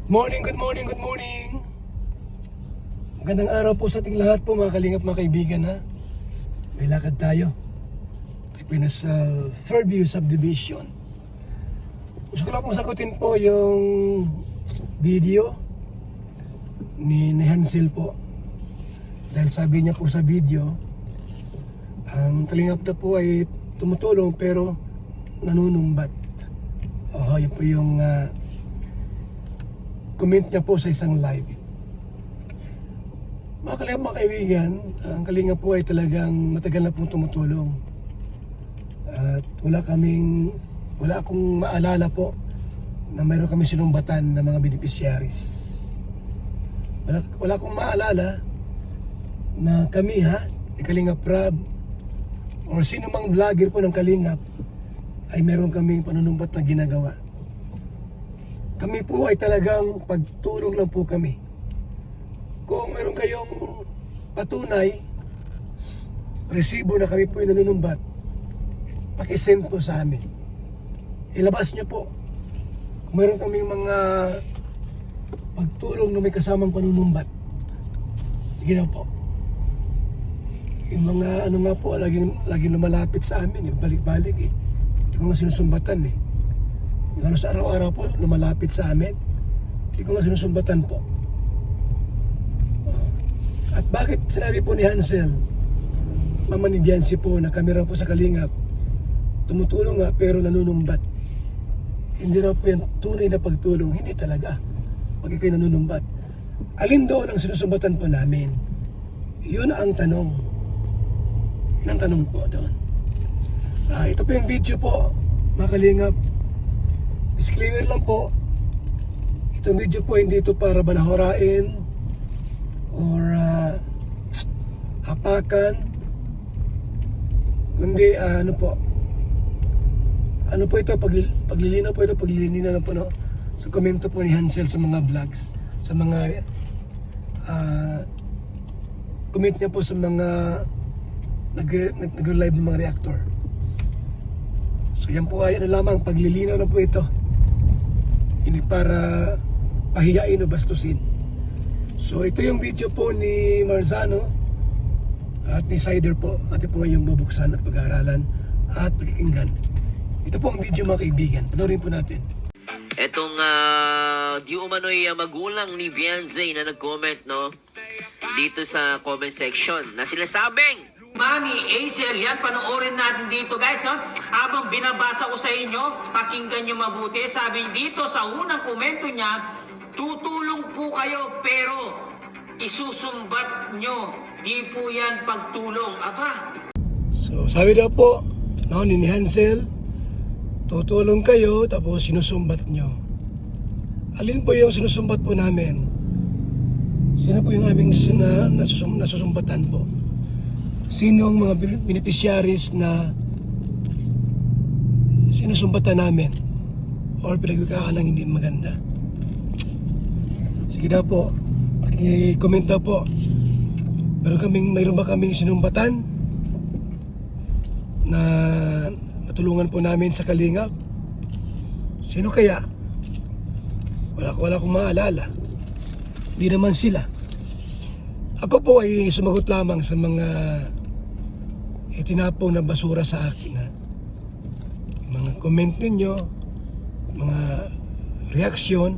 Good morning, good morning. Magandang araw po sa ating lahat po mga kalingap, mga kaibigan ha. May lakad tayo. Pinas Fairview Subdivision. Gusto ko lang pong sagutin po yung video ni Hansel po. Dahil sabi niya po sa video, ang kalingap na po ay tumutulong pero nanunumbat. Yun po yung comment niya po sa isang live. Mga kalingap, mga kaibigan, ang kalingap po ay talagang matagal na pong tumutulong. At wala akong maalala po na mayroon kami sinumbatan ng mga beneficiaries. Wala akong maalala na kami ni Kalingap Rab or sino mang vlogger po ng Kalingap ay meron kaming panunumbat na ginagawa. Kami po ay talagang pagtulong lang po kami. Kung meron kayong patunay, resibo na kami po yung nanunumbat, pakisend po sa amin. Ilabas nyo po. Kung meron kaming mga pagtulong na may kasamang panunumbat, sige na po. Yung mga nga po, laging lumalapit sa amin, balik-balik eh. Hindi ko nga sinusumbatan eh. Yung halos araw-araw po, lumalapit sa amin. Hindi ko nga sinusumbatan po. At bakit sinabi po ni Hansel, Mama ni Diancy po, na kami raw po sa Kalingap, tumutulong nga pero nanunumbat. Hindi raw po yan tunay na pagtulong. Hindi talaga. Pag ikaw'y nanunumbat. Alin doon ang sinusumbatan po namin? Yun ang tanong. Yun ang tanong po doon. Ito po yung video po, mga Kalingap. Disclaimer lang po. Itong video po hindi ito para banahorain or hapakan. Kundi ano po ito, paglilinaw po ito, paglilinaw na po no, sa komento po ni Hansel sa mga vlogs, sa mga comment niya po sa mga nag-live ng mga reactor. So yan po ay lamang, paglilinaw na po ito, hindi para pahiyain o bastusin. So ito yung video po ni Marzano at ni Sider po. Atin po ngayong bubuksan at pag-aaralan at pagkikinggan. Ito po ang video, mga kaibigan. Panoorin po natin. Etong di umano'y magulang ni Beyonce na nag-comment, no? Dito sa comment section na sinasabing, Mami, Hazel, yan, panoorin natin dito, guys, no? Habang binabasa ko sa inyo, pakinggan nyo mabuti. Sabi dito sa unang komento niya, tutulong po kayo, pero isusumbat nyo. Di po yan pagtulong. Aba? So sabi daw po, no, ni Hansel, tutulong kayo tapos sinusumbat nyo. Alin po yung sinusumbat po namin? Sino po yung aming nasusumbatan po? Sino ang mga beneficiaries na sinusumbatan namin or pinagkakaan ng hindi maganda? Sige daw po, paki-comment daw po. Mayroon ba kaming sinumbatan na natulungan po namin sa Kalingap? Sino kaya? Wala akong maalala. Hindi naman sila. Ako po ay sumagot lamang sa mga itinapong na basura sa akin. Mga comment ninyo, mga reaksyon,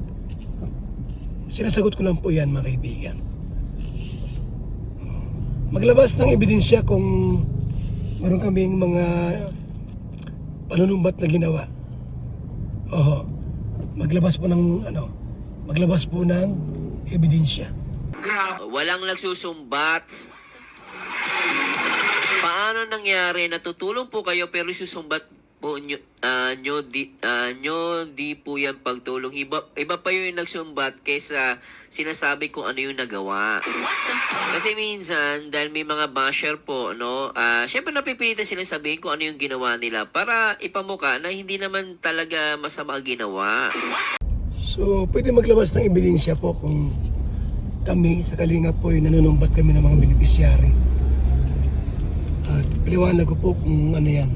sinasagot ko lang po yan, mga kaibigan. Maglabas ng ebidensya kung meron kaming mga panunumbat na ginawa. Maglabas po ng ebidensya. walang nagsusumbat. Paano nangyari? Natutulong po kayo pero isusumbat po nyo di po yan pagtulong. Iba pa yung nagsumbat kaysa sinasabi kung ano yung nagawa. Kasi minsan, dahil may mga basher po, no, syempre napipilitan silang sabihin kung ano yung ginawa nila para ipamuka na hindi naman talaga masama ginawa. So, pwede maglabas ng ebidensya po kung kami sa Kalingap po ay nanunumbat kami ng mga beneficiary. At paliwanag ko po kung ano yan.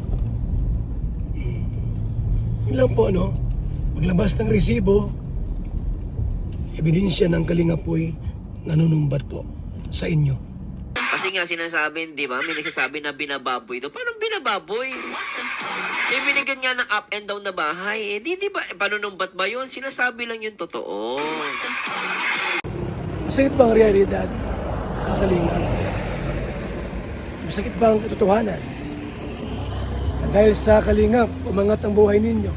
Yun lang po, no? Maglabas ng resibo, ebidensya ng Kalinga po'y nanunumbat po sa inyo. Kasi nga sinasabi, di ba, may nagsasabi na binababoy daw. Paano binababoy? Eh, binigyan nga ng up and down na bahay. Eh, di ba, panunumbat ba yun? Sinasabi lang yung totoo. Masakit ba ang realidad, ang Kalinga? Masakit ba ang katotohanan? Na dahil sa Kalinga, umangat ang buhay ninyo.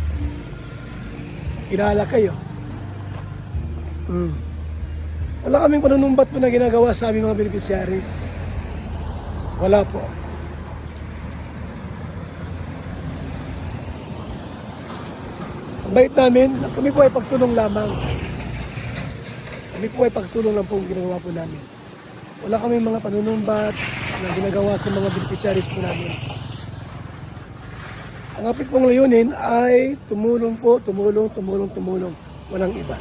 Kilala kayo. Wala kaming panunumbat po na ginagawa sa aming mga beneficiaries. Wala po. Ang bait namin, kami po ay pagtulong lamang. Kami po ay pagtulong lang po ang ginagawa po namin. Wala kaming mga panunumbat na ginagawa sa mga beneficiaries po namin. Ang apit pong layunin ay tumulong po, tumulong. Walang iba.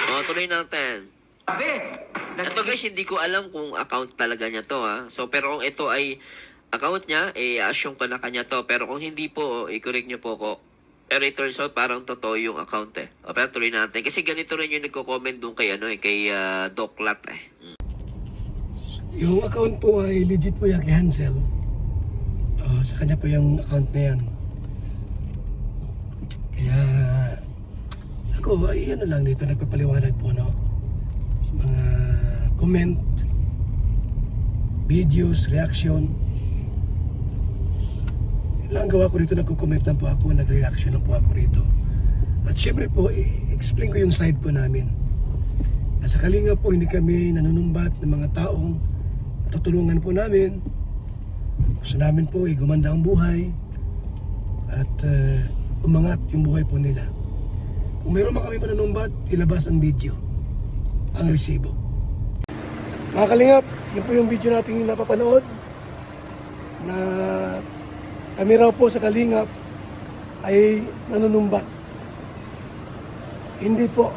O, tuloy natin. Sabi, Ito guys, hindi ko alam kung account talaga niya to ha. So, pero kung ito ay account niya, assume ko na kanya to. Pero kung hindi po, i-correct niyo po ko. Pero it turns out parang totoo yung account eh. O, pero tuloy natin. Kasi ganito rin yung nagko-comment doon kay, kay Doc Lat eh. Yung account po ay legit po yan kay Hansel. Sa kanya po yung account na yan. Kaya ako ay ano lang dito nagpapaliwanag po no. Mga comment, videos, reaction. Yun lang gawa ko rito, nagko-comment lang po ako, nag-reaction lang po ako rito. At syempre po, i-explain ko yung side po namin. Nasa Kalinga po, hindi kami nanunumbat ng mga taong tutulungan po namin. Gusto namin po gumanda ang buhay at umangat yung buhay po nila. Kung mayroon man kami panunumbat, ilabas ang video, ang resibo. Mga Kalingap, yun po yung video natin napapanood na kami raw po sa Kalingap ay nanunumbat. Hindi po.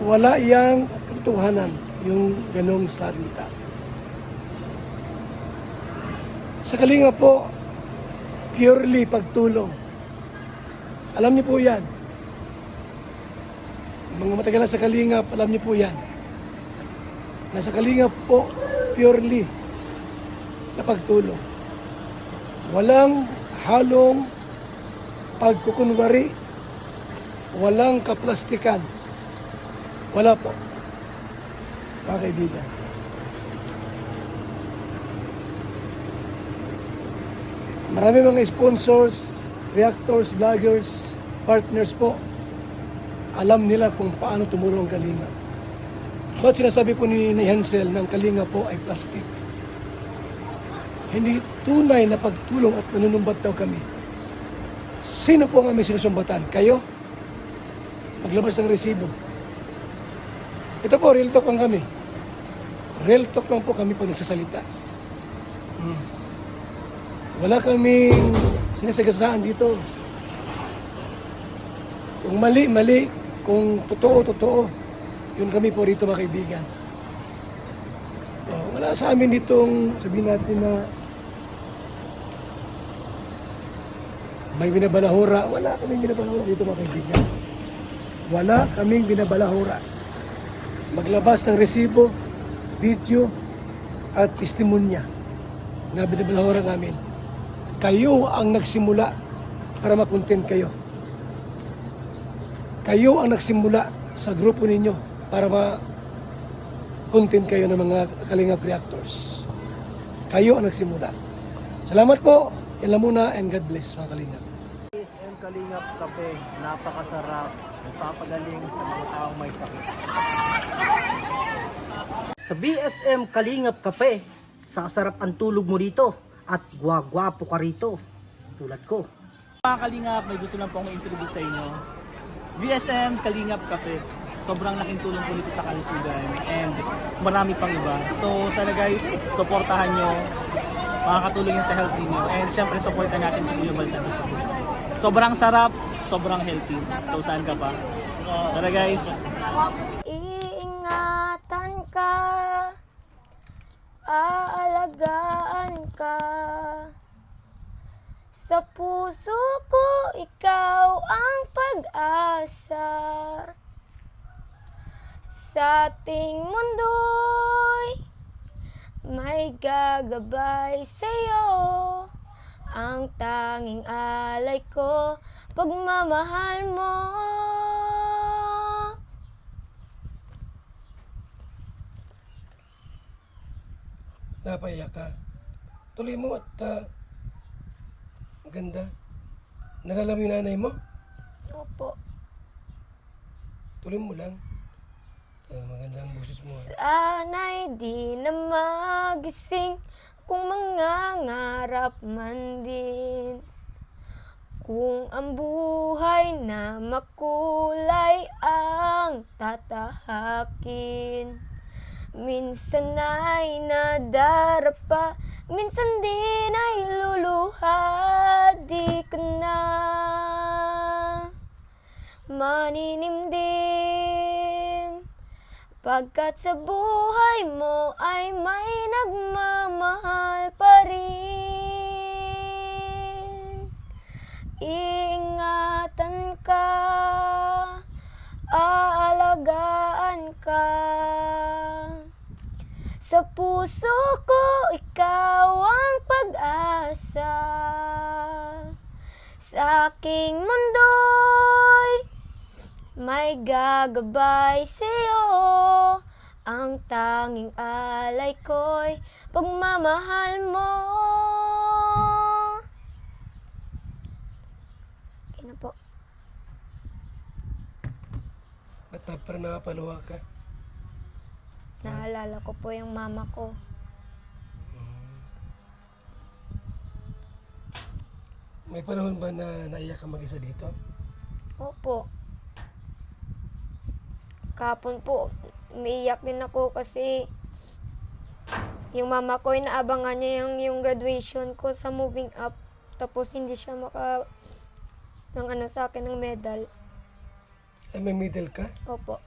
Wala iyang katotohanan yung ganong salita. Sa Kalingap po, purely pagtulong. Alam niyo po yan. Mga matagal na sa Kalingap, alam niyo po yan. Nasa Kalingap po, purely na pagtulong. Walang halong pagkukunwari, walang kaplastikan. Wala po. Mga kaibigan. Marami mga sponsors, reactors, vloggers, partners po. Alam nila kung paano tumulong ang Kalinga. Ba't sinasabi po ni Hansel ng Kalinga po ay plastic? Hindi tunay na pagtulong at nanunumbat daw kami. Sino po ang aming sinusumbatan? Kayo? Maglabas ng resibo. Ito po, real talk lang kami. Real talk lang po kami pag nagsasalita. Wala kaming sinasagasaan dito. Kung mali, mali. Kung totoo, totoo. Yun kami po rito mga kaibigan. Wala sa amin ditong sabihin natin na may binabalahura. Wala kaming binabalahura dito mga kaibigan. Wala kaming binabalahura. Maglabas ng resibo, video, at testimonya na binabalahura namin. Kayo ang nagsimula para makontent kayo. Kayo ang nagsimula sa grupo ninyo para ma-content kayo ng mga Kalingap reactors. Kayo ang nagsimula. Salamat po. Yan lang muna and God bless mga Kalingap. BSM Kalingap Kape, napakasarap, nagpapagaling sa mga taong may sakit. Sa BSM Kalingap Kape, sasarap ang tulog mo dito at gwagwapo ka rito, tulad ko. Mga Kalingap, may gusto lang po akong introduce sa inyo. BSM Kalingap Kape. Sobrang laking tulong po nito sa kalusugan and marami pang iba. So sana guys, supportahan nyo. Makakatulong yan sa health niyo. And syempre, supportan natin si Kuya Bal Santos. Sobrang sarap, sobrang healthy. So saan ka pa? Tara guys. Iingatan ka, aalagaan ka. Sa puso ko, ikaw ang pag-asa. sa ating mundo'y may gagabay sa'yo. Ang tanging alay ko, pagmamahal mo. Napaiyak ka. Tuloy mo at ang ganda. Nalala mo yung nanay mo? Opo. Tuloy mo lang. Maganda ang boses mo. Sana'y di na magising kung mangangarap man din. Kung ang buhay na makulay ang tatahakin. Minsan ay nadarapa, minsan din ay luluha. Di ka na maninimdim, pagkat sa buhay mo ay may nagmamahal pa rin. Iingatan ka, aalagaan ka. Sa puso ko, ikaw ang pag-asa. Sa aking mundo'y may gagabay sa'yo. Ang tanging alay ko'y pagmamahal mo. Okay na po. Ba't parang nakapaluwa ka? Naalala ko po yung mama ko. May panahon ba na naiyak ka mag-isa dito? Opo. Kapon po, umiiyak din ako kasi yung mama ko, inaabangan niya yung graduation ko sa moving up. Tapos hindi siya ng sa akin ng medal. Ay, may middle ka? Opo.